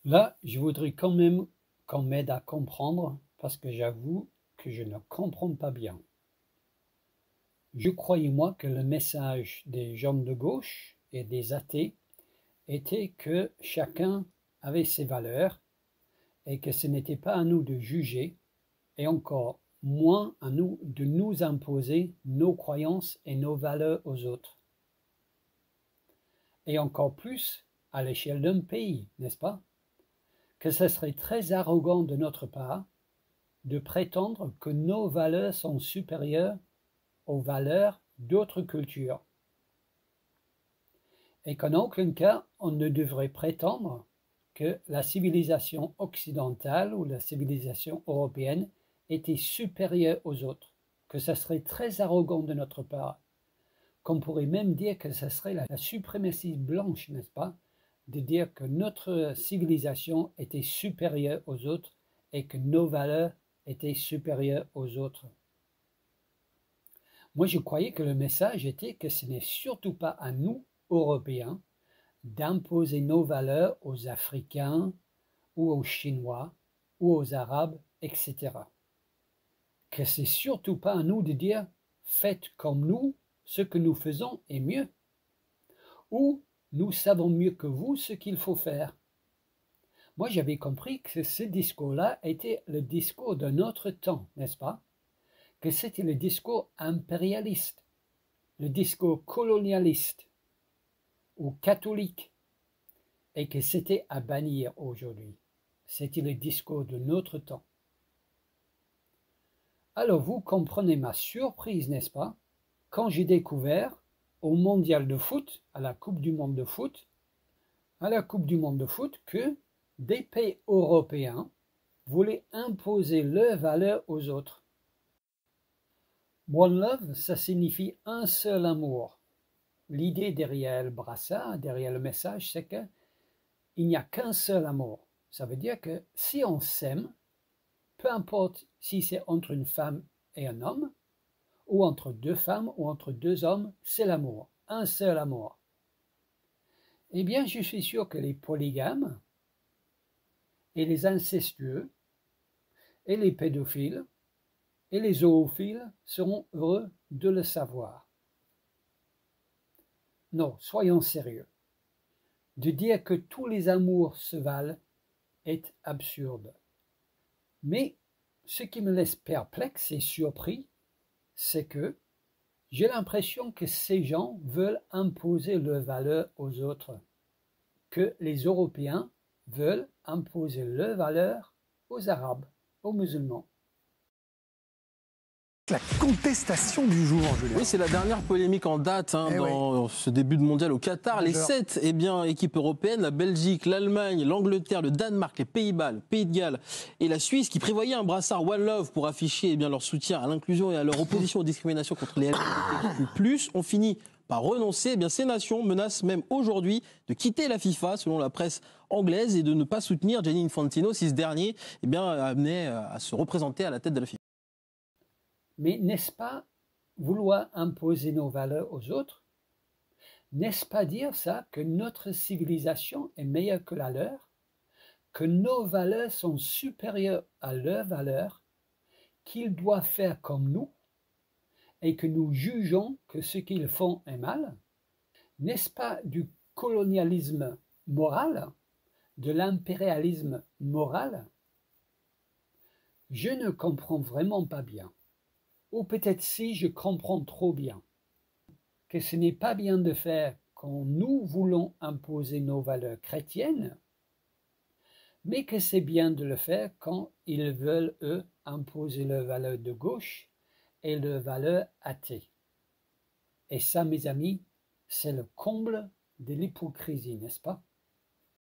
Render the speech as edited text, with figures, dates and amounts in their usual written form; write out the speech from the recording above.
Là, je voudrais quand même qu'on m'aide à comprendre, parce que j'avoue que je ne comprends pas bien. Je croyais moi que le message des gens de gauche et des athées était que chacun avait ses valeurs et que ce n'était pas à nous de juger et encore moins à nous de nous imposer nos croyances et nos valeurs aux autres. Et encore plus à l'échelle d'un pays, n'est-ce pas? Que ce serait très arrogant de notre part de prétendre que nos valeurs sont supérieures aux valeurs d'autres cultures, et qu'en aucun cas on ne devrait prétendre que la civilisation occidentale ou la civilisation européenne était supérieure aux autres, que ce serait très arrogant de notre part, qu'on pourrait même dire que ce serait la suprématie blanche, n'est-ce pas, de dire que notre civilisation était supérieure aux autres et que nos valeurs étaient supérieures aux autres. Moi, je croyais que le message était que ce n'est surtout pas à nous, Européens, d'imposer nos valeurs aux Africains ou aux Chinois ou aux Arabes, etc. Que c'est surtout pas à nous de dire faites comme nous, ce que nous faisons est mieux, ou nous savons mieux que vous ce qu'il faut faire. Moi, j'avais compris que ce discours-là était le discours d'un autre temps, n'est-ce pas? Que c'était le discours impérialiste, le discours colonialiste ou catholique, et que c'était à bannir aujourd'hui. C'était le discours de notre temps. Alors vous comprenez ma surprise, n'est-ce pas, quand j'ai découvert au mondial de foot, à la Coupe du monde de foot, que des pays européens voulaient imposer leurs valeurs aux autres. One love, ça signifie un seul amour. L'idée derrière le brassard, derrière le message, c'est qu'il n'y a qu'un seul amour. Ça veut dire que si on s'aime, peu importe si c'est entre une femme et un homme, ou entre deux femmes, ou entre deux hommes, c'est l'amour, un seul amour. Eh bien, je suis sûr que les polygames, et les incestueux, et les pédophiles, et les zoophiles seront heureux de le savoir. Non, soyons sérieux. De dire que tous les amours se valent est absurde. Mais ce qui me laisse perplexe et surpris, c'est que j'ai l'impression que ces gens veulent imposer leurs valeurs aux autres, que les Européens veulent imposer leurs valeurs aux Arabes, aux musulmans. La contestation du jour, Julien. Oui, c'est la dernière polémique en date dans ce début de mondial au Qatar. Les 7 équipes européennes, la Belgique, l'Allemagne, l'Angleterre, le Danemark, les Pays-Bas, le Pays de Galles et la Suisse, qui prévoyaient un brassard One Love pour afficher leur soutien à l'inclusion et à leur opposition aux discriminations contre les LGBTQ+, ont fini par renoncer. Ces nations menacent même aujourd'hui de quitter la FIFA, selon la presse anglaise, et de ne pas soutenir Gianni Infantino si ce dernier amenait à se représenter à la tête de la FIFA. Mais n'est-ce pas vouloir imposer nos valeurs aux autres? N'est-ce pas dire ça que notre civilisation est meilleure que la leur? Que nos valeurs sont supérieures à leurs valeurs? Qu'ils doivent faire comme nous? Et que nous jugeons que ce qu'ils font est mal? N'est-ce pas du colonialisme moral? De l'impérialisme moral? Je ne comprends vraiment pas bien. Ou peut-être si je comprends trop bien, que ce n'est pas bien de faire quand nous voulons imposer nos valeurs chrétiennes, mais que c'est bien de le faire quand ils veulent, eux, imposer leurs valeurs de gauche et leurs valeurs athées. Et ça, mes amis, c'est le comble de l'hypocrisie, n'est-ce pas?